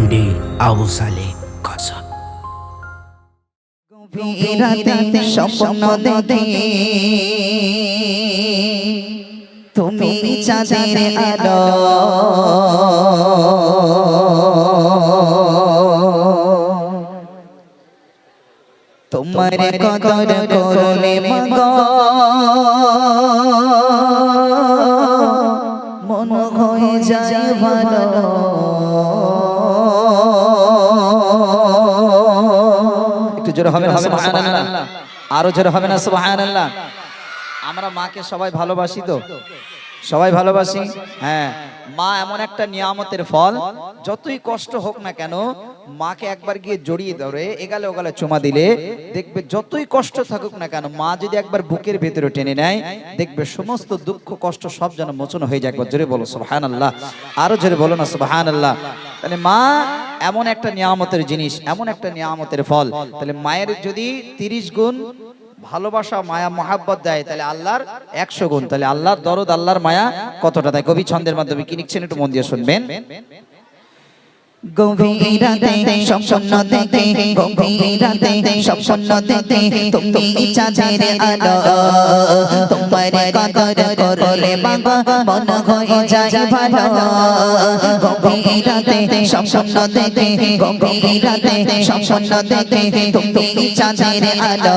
MD Abu Saleh কাসম। গভীরাতে স্বপ্ন দেখে তুমি চাঁদের আলো, তোমার কদর করলে মাগো মন হয়ে যায় ভালো। একটু জোরে হবে না সুবহানাল্লাহ, আরো জোরে হবে না সুবহানাল্লাহ। আমরা মাকে সবাই ভালোবাসি তো, সবাই ভালোবাসি। হ্যাঁ, মা এমন একটা নিয়ামতের ফল, যতই কষ্ট হোক না কেন মাকে একবার গিয়ে জড়িয়ে ধরে এগালে ওগালে চুমা দিলে দেখবে যতই কষ্ট থাকুক না কেন মা যদি একবার বুকের ভেতরে টেনে নেয় দেখবে সমস্ত দুঃখ কষ্ট সব যেন মোচন হয়ে যায়। একবার জোরে বলো সুবহানাল্লাহ, আরো জোরে বলো না সুবহানাল্লাহ। তাহলে মা এমন একটা নিয়ামতের জিনিস, এমন একটা নিয়ামতের ফল। তাহলে মায়ের যদি 30 গুণ ভালোবাসা মায়া মহাব্বত দেয় তাহলে আল্লাহর 100 গুণ। তাহলে আল্লাহর দরদ আল্লাহর মায়া কতটা দেয় কবি ছন্দের মাধ্যমে কি লিখছেন একটু মন দিয়ে শুনবেন। গভীরাতে স্বপ্ন দেখে, গভীরাতে স্বপ্ন দেখে তুমি চাঁদের আলো, তোমার কদর করলে মাগো মন হয়ে যায় ভালো। গভীরাতে স্বপ্ন দেখে, গভীরাতে স্বপ্ন দেখে তুমি চাঁদের আলো,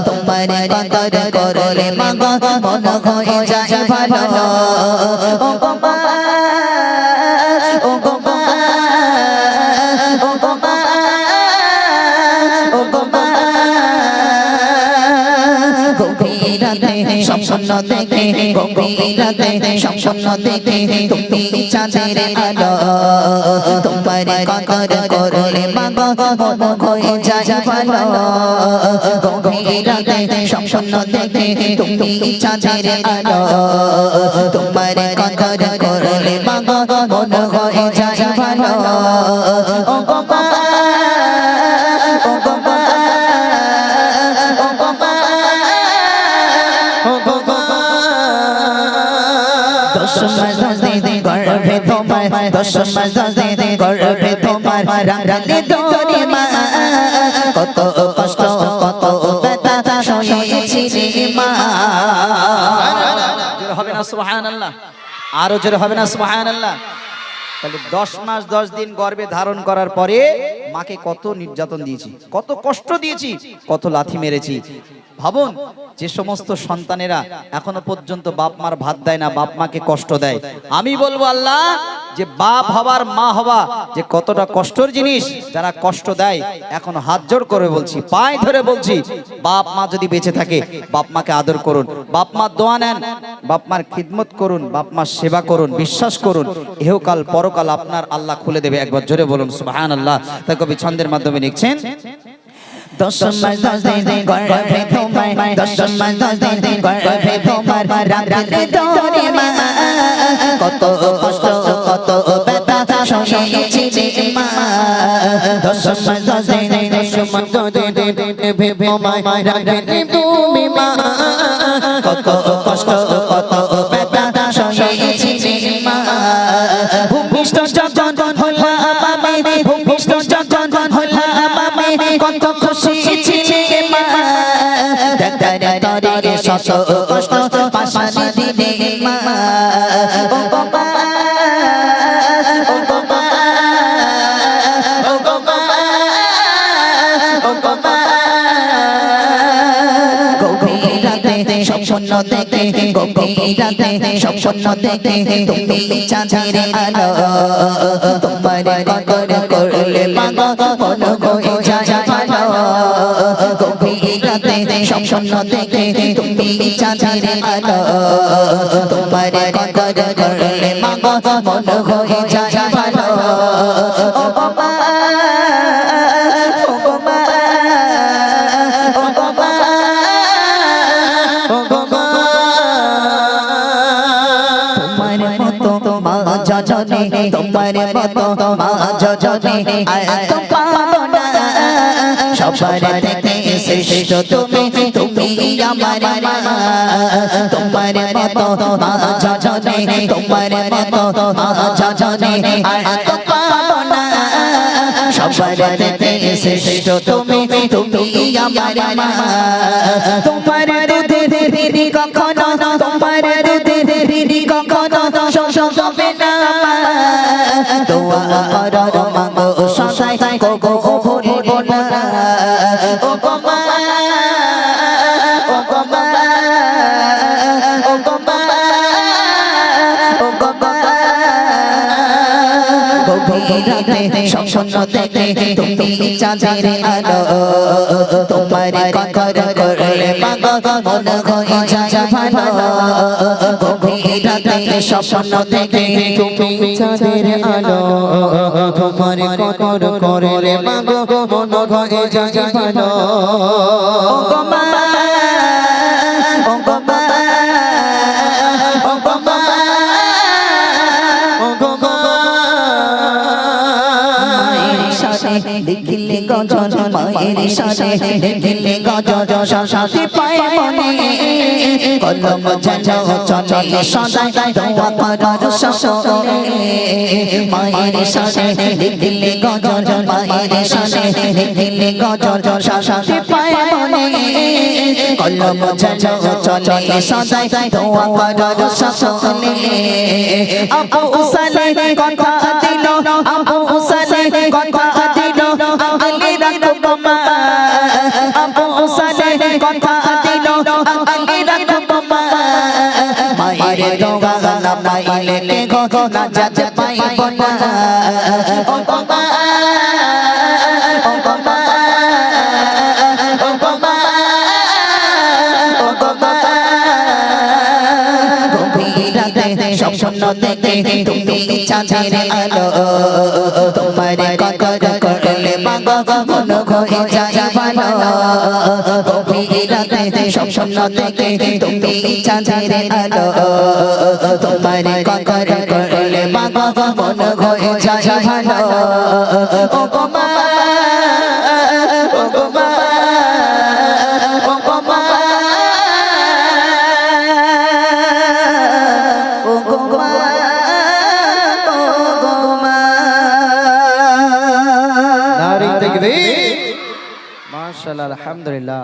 তোমার কদর করলে মাগো মন হয়ে যায় ভালো। ও গো মা, ও গো মা, গভীরাতে স্বপ্ন দেখে, গভীরাতে স্বপ্ন দেখে তুমি চাঁদের আলো, তোমার কদর করলে মাগো মন হয়ে যায় ভালো। গভীরাতে স্বপ্ন দেখে তুমি চাঁদের আলো, তোমার কদর করলে মাগো মন হয়ে যায় ভালো। ও গো মা, ও গো মা, ও গো মা, ও গো মা। 10 মাস 10 দিন গর্ভে তোমার, 10 মাস 10 দিন গর্ভে তোমার রাঙালি দোরে মা, কত কষ্ট কত ব্যথা সহিয়েছিলে মা। জোরে হবে না সুবহানাল্লাহ, আরো জোরে হবে না সুবহানাল্লাহ। তাহলে 10 মাস 10 দিন গর্ভে ধারণ করার পরে মাকে কত নির্যাতন দিয়েছি, কত কষ্ট দিয়েছি, কত লাথি মেরেছি। ভাবুন যে সমস্ত সন্তানেরা এখনো পর্যন্ত বাপ মার ভাত দেয় না, বাপ মাকে কষ্ট দেয়, আমি বলবো আল্লাহ যে বাপ হবার মা হওয়া যে কতটা কষ্টের জিনিস, যারা কষ্ট দেয় এখন হাত জোড় করে বলছি, পায়ে ধরে বলছি, বাপ মা যদি বেঁচে থাকে বাপ মাকে আদর করুন, বাপ মার দোয়া নেন, বাপ মার খিদমত করুন, বাপ মার সেবা করুন, বিশ্বাস করুন ইহকাল পরকাল আপনার আল্লাহ খুলে দেবে। একবার জোরে বলুন সুবহানাল্লাহ। তাই কবি ছন্দের মাধ্যমে লিখছেন 10 মাস 10 দিন গর্ভে তোমার, 10 মাস 10 দিন গর্ভে তোমার রাঙালি দোরে মা, কত কষ্ট কত ব্যথা সহিয়েছিলে মা। 10 মাস 10 দিন, 10 মাস 10 দিন ভেবে তোমায় রাঙালি তুমি মা, কত কষ্ট কত ব্যথা সহিয়েছিলে মা। ভূমিষ্ঠ যখন হলাম আমি, ভূমিষ্ঠ যখন হলাম আমি, কত খুশি ছিলে মা, তরে শত কষ্ট পাশানি দিলে মা। ও গো মা, ও গো মা, ও গো মা, ও গো মা। গভীরাতে স্বপ্ন দেখে, গভীরাতে স্বপ্ন দেখে তুমি চাঁদের আলো, তোমার কদর করলে মাগো মন হয়ে যায় ভালো। গভীরাতে স্বপ্ন দেখে তুমি চাঁদের আলো, তোমার কদর করলে মাগো মন হয়ে যায় ভালো। ও গো মা, ও গো মা, ও গো মা, ও গো মা। তোমার মতো মা জজনে, তোমার মতো মা জজনে আর তো পাবো না, সবার থেকে শ্রেষ্ঠ তুমি, তুমি আমার মা। তোমার মতো মা জজনে, তোমার মতো মা জজনে আর তো পাবো না, সবার থেকে শ্রেষ্ঠ তুমি তুমি আমার মা তোমার দুধের ঋণী কখনো তোমার দুধের ঋণী কখনো শোষ হবে না মা দোয়া করো মাগো সদাই কবো ভুলব না ও গো মা ও গো মা ও গো মা ও গো মা গভীর রাতে স্বপ্ন দেখে তুমি চাঁদের আলো তোমার কথা করলে মাগো মন হয়ে যায় ভালো গভীর রাতে স্বপ্ন দেখে তুমি চাঁদের আলো তোমার কথা করলে মাগো মন হয়ে যায় ভালো ও গো মা ও গো মা ও গো মা ও গো মা লিখিলে গজল মায়ের সাথে লিখিলে গজল শান্তি পায় মনে কলম ঝাঁঝাও চলে সদাই দোয়া করার সসনে মায়ের সাথে লিখিলে গজল মায়ের সাথে লিখিলে গজল শান্তি পায় মনে কলম ঝাঁঝাও চলে সদাই দোয়া করার সসনে আপু সালে কথা দিল আপু সালে কথা দিল আলে রাখবো মা আপু সালে কথা দিল আলে রাখবো মা মায়ের দোয়া না পাইলে কে গো না যাতে পাইব না ও গো মা ও গো মা ও গো মা ও গো মা গভীর রাতে স্বপ্ন দেখে তুমি চাঁদের আলো তোমার কথা করলে মাগো মন হয়ে যায় ভালো গভীর রাতে স্বপ্ন দেখে তুমি চাঁদের আলো তোমার কথা করলে মাগো মন হয়ে যায় ভালো ও গো মা ও গো মা ও গো মা ও গো মা ও গো মা নারী তাকবীর মাশাআল্লাহ আলহামদুলিল্লাহ